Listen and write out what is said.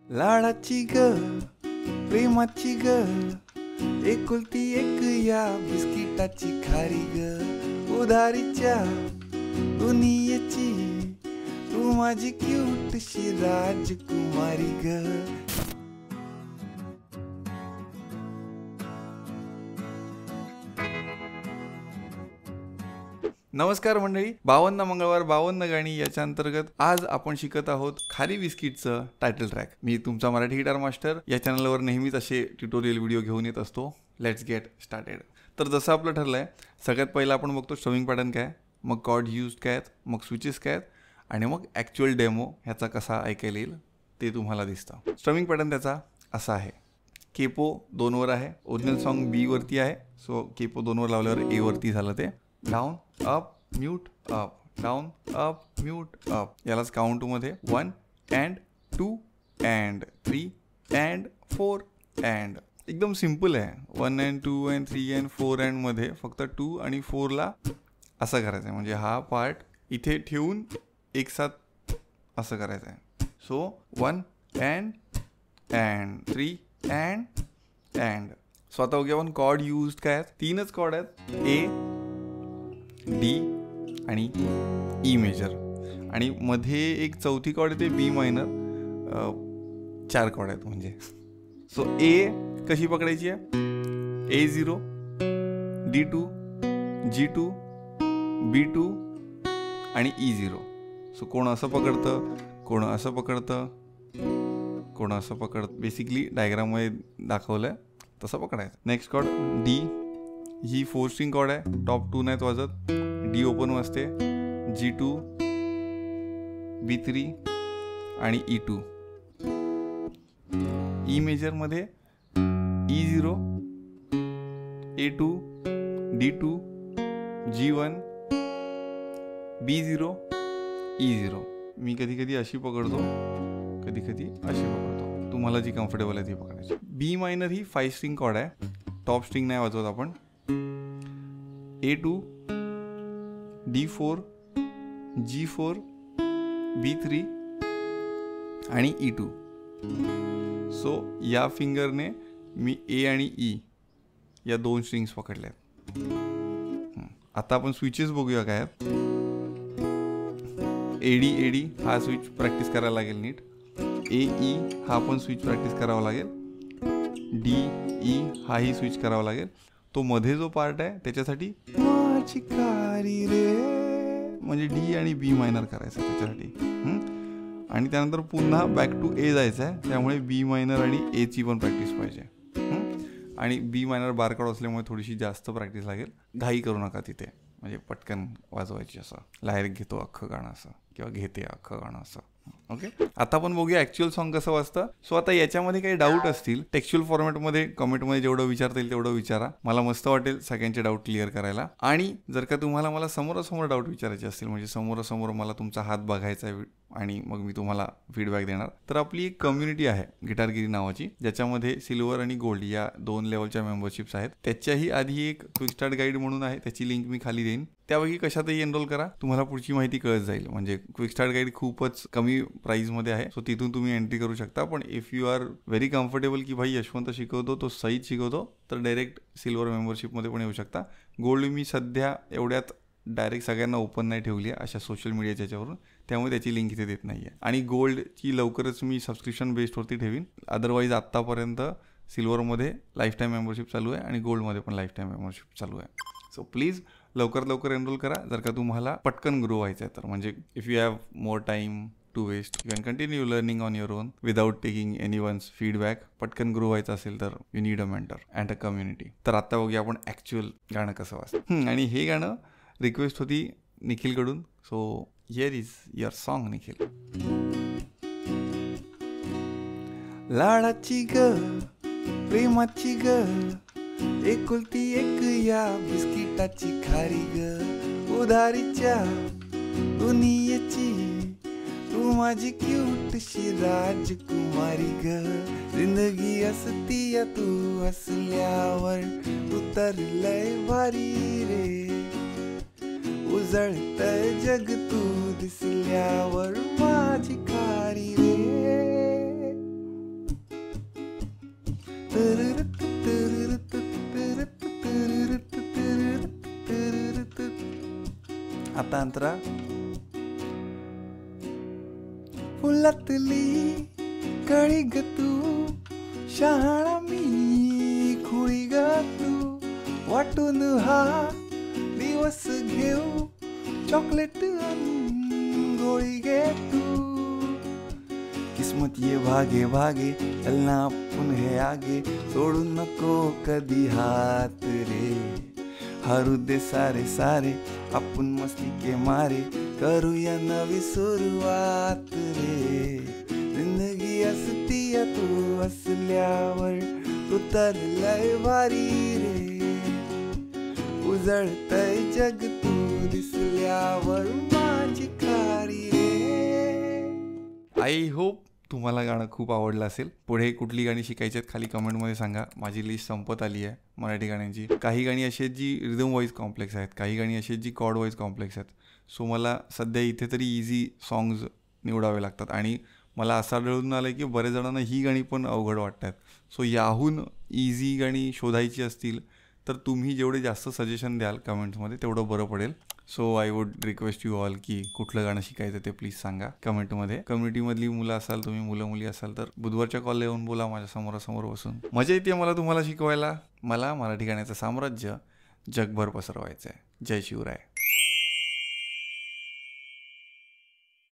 लाडाची ग प्रेमाची ग एकुलती एक या बिस्किटाची खारी ग उधारीच्या दुनियेची तू माझी क्यूटशी राजकुमारी ग. नमस्कार मंडळी, 52 मंगळवार 52 गाणी याच्या अंतर्गत आज आपण शिकत आहोत खारी बिस्किटचं टायटल ट्रॅक. मी तुमचा मराठी गिटार मास्टर या चॅनलवर नेहमीच असे ट्युटोरियल व्हिडिओ घेऊन येत असतो. Let's get started. तर जसं आपलं ठरलंय, सगळ्यात पहिला आपण बघतो स्ट्रमिंग पॅटर्न काय, मग कॉर्ड यूज्ड काय, मग स्विचेस काय आणि मग ॲक्च्युअल डेमो ह्याचा कसा ऐकायला येईल ते तुम्हाला दिसतं. स्ट्रमिंग पॅटर्न त्याचा असा आहे. केपो 2 वर आहे, ओरिजिनल सॉन्ग बी वरती आहे, सो केपो 2 वर लावल्यावर ए वरती झालं ते. Down up mute up, down up mute up. यालाच काउंटमध्ये 1 and 2 and 3 and 4 and. एकदम सिम्पल आहे. 1 and 2 and 3 and 4 and मध्ये फक्त 2 आणि 4 ला असं करायचं आहे, म्हणजे हा पार्ट इथे ठेवून एक साथ असं करायचं आहे. So 1 and 3 and. सो आता बघूया आपण कॉर्ड यूज्ड काय आहेत. 3च कॉर्ड आहेत, ए डी आणि ई मेजर, आणि मध्ये एक चौथी कॉर्ड येते बी मायनर. 4 कॉर्ड आहेत म्हणजे. सो ए कशी पकडायची आहे, A0 D2 G2 B2 आणि E0. सो कोण असं पकडतं, कोण असं पकडतं, कोण असं पकडतं. बेसिकली डायग्राममध्ये दाखवलंय तसं पकडायचं. नेक्स्ट कॉर्ड डी, ही 4 स्ट्रिंग कॉर्ड आहे, टॉप 2 नाहीत वाजत. डी ओपन वाजते, G2 B3 आणि E2. E मेजरमध्ये E0 A2 D2 G1 B0 E0. मी कधी कधी अशी पकडतो, कधी कधी अशी पकडतो. तुम्हाला जी कम्फर्टेबल आहे ती पकडायची. बी मायनर ही 5 स्ट्रिंग कॉर्ड आहे, टॉप स्ट्रिंग नाही वाजवत आपण. A2 D4 G4 B3 आणि E2. सो या फिंगरने मी ए आणि ई या 2 स्ट्रिंग्स पकडल्या आहेत. आता आपण स्विचेस बघूया काय आहेत. एडी हा स्विच प्रॅक्टिस करायला लागेल नीट. ई हा पण स्विच प्रॅक्टिस करावा लागेल. ई हाही स्विच करावा लागेल. तो मध्ये जो पार्ट आहे त्याच्यासाठी माझी कारी रे, म्हणजे डी आणि बी मायनर करायचं त्याच्यासाठी. आणि त्यानंतर पुन्हा बॅक टू ए जायचं आहे, त्यामुळे बी मायनर आणि ए ची पण प्रॅक्टिस पाहिजे. आणि बी मायनर बारकाड असल्यामुळे थोडीशी जास्त प्रॅक्टिस लागेल. घाई करू नका तिथे, म्हणजे पटकन वाजवायची. असं लायर घेतो अख्खं गाणं असं, किंवा घेते अख्खं गाणं असं. ओके, आता आपण बघूया ॲक्च्युअल सॉन्ग कसं वाजतं. सो आता याच्यामध्ये काही डाऊट असतील, टेक्स्च्युअल फॉर्मॅटमध्ये कमेंटमध्ये जेवढं विचारता येईल तेवढं विचारा. मला मस्त वाटेल सगळ्यांचे डाऊट क्लिअर करायला. आणि जर का तुम्हाला मला समोरासमोर डाऊट विचारायचे असतील, म्हणजे समोरासमोर मला तुमचा हात बघायचा आहे आणि मग मी तुम्हाला फीडबॅक देणार, तर आपली एक कम्युनिटी आहे गिटारगिरी नावाची, ज्याच्यामध्ये सिल्वर आणि गोल्ड या 2 लेवलच्या मेंबरशिप्स आहेत. त्याच्याही आधी एक क्विक स्टार्ट गाईड म्हणून आहे, त्याची लिंक मी खाली देईन. त्यापैकी कशातही एनरोल करा, तुम्हाला पुढची माहिती कळत जाईल. म्हणजे क्विक स्टार्ट गाईड खूपच कमी प्राईजमध्ये आहे, सो तिथून तुम्ही एंट्री करू शकता. पण if you are very comfortable की भाई यशवंत शिकवतो, तो सहीच शिकवतो, तर डायरेक्ट सिल्वर मेंबरशिपमध्ये पण येऊ शकता. गोल्ड मी सध्या एवढ्यात डायरेक्ट सगळ्यांना ओपन नाही ठेवली आहे अशा सोशल मीडियाच्या याच्यावरून, त्यामुळे त्याची लिंक इथे देत नाही आहे. आणि गोल्डची लवकरच मी सबस्क्रिप्शन बेस्डवरती ठेवीन. अदरवाईज आत्तापर्यंत सिल्वरमध्ये लाईफ टाईम मेंबरशिप चालू आहे आणि गोल्डमध्ये पण लाईफ टाईम मेंबरशिप चालू आहे. सो प्लीज लवकर एनरोल करा जर का तुम्हाला पटकन ग्रो व्हायचं आहे तर. म्हणजे if you have more time to waste, you can continue learning on your own without taking anyone's feedback. पटकन ग्रो व्हायचं असेल तर you need a mentor and a community. तर आता बघूया आपण ॲक्च्युअल गाणं कसं वाजतं. आणि हे गाणं रिक्वेस्ट होती निखिलकडून. So here is your song Nikhil. लाडाची ग प्रेमाची ग एकुलती एक या बिस्किटाची खारी ग उधारीच्या दुनियेची तू माझी क्यूटशी राजकुमारी ग. जिंदगी असती या तू हसल्यावर, तू तर लय भारी रे. उजळतंय जग तू दिसल्यावर माझी खारी रे. तांत्रा. फुलातली कळी ग तू, शहाणा मी खुळी ग तू, वाटून हा दिवस घेऊ, चॉकलेट गोळी घे तू. किस्मत ये भागे भागे, चलना आपण हे आगे, सोडू नको कधी हात रे. हरू दे सारे सारे, आपण मस्ती के मारे, करूया नवी सुरुवात रे. जिंदगी असती तू असल्यावर, तू तर लय भारी रे. उजळतय जग तू दिसल्यावर, माझी खारी रे. आय होप तुम्हाला गाणं खूप आवडलं असेल. पुढे कुठली गाणी शिकायची आहेत खाली कमेंटमध्ये सांगा. माझी लिस्ट संपत आली आहे मराठी गाण्यांची. काही गाणी अशी आहेत जी रिदम वाईज कॉम्प्लेक्स आहेत, काही गाणी अशी आहेत जी कॉर्ड वाईज कॉम्प्लेक्स आहेत. सो मला सध्या इथे तरी इझी सॉंग्स निवडावे लागतात आणि मला असं आढळून आलं की बरेच जणांना ही गाणी पण अवघड वाटतात. सो याहून इझी गाणी शोधायची असतील तर तुम्ही जेवढे जास्त सजेशन द्याल कमेंट्समध्ये तेवढं बरं पडेल. So I would request you all की कुठलं गाणं शिकायचं ते प्लीज सांगा कमेंटमध्ये. कम्युनिटीमधली मुलं असाल, तुम्ही मुलं मुली असाल तर बुधवारच्या कॉलला येऊन बोला माझ्या समोरासमोर बसून. मजा येते मला तुम्हाला शिकवायला. मला मराठी गाण्याचं साम्राज्य जगभर पसरवायचं आहे. जय शिवराय.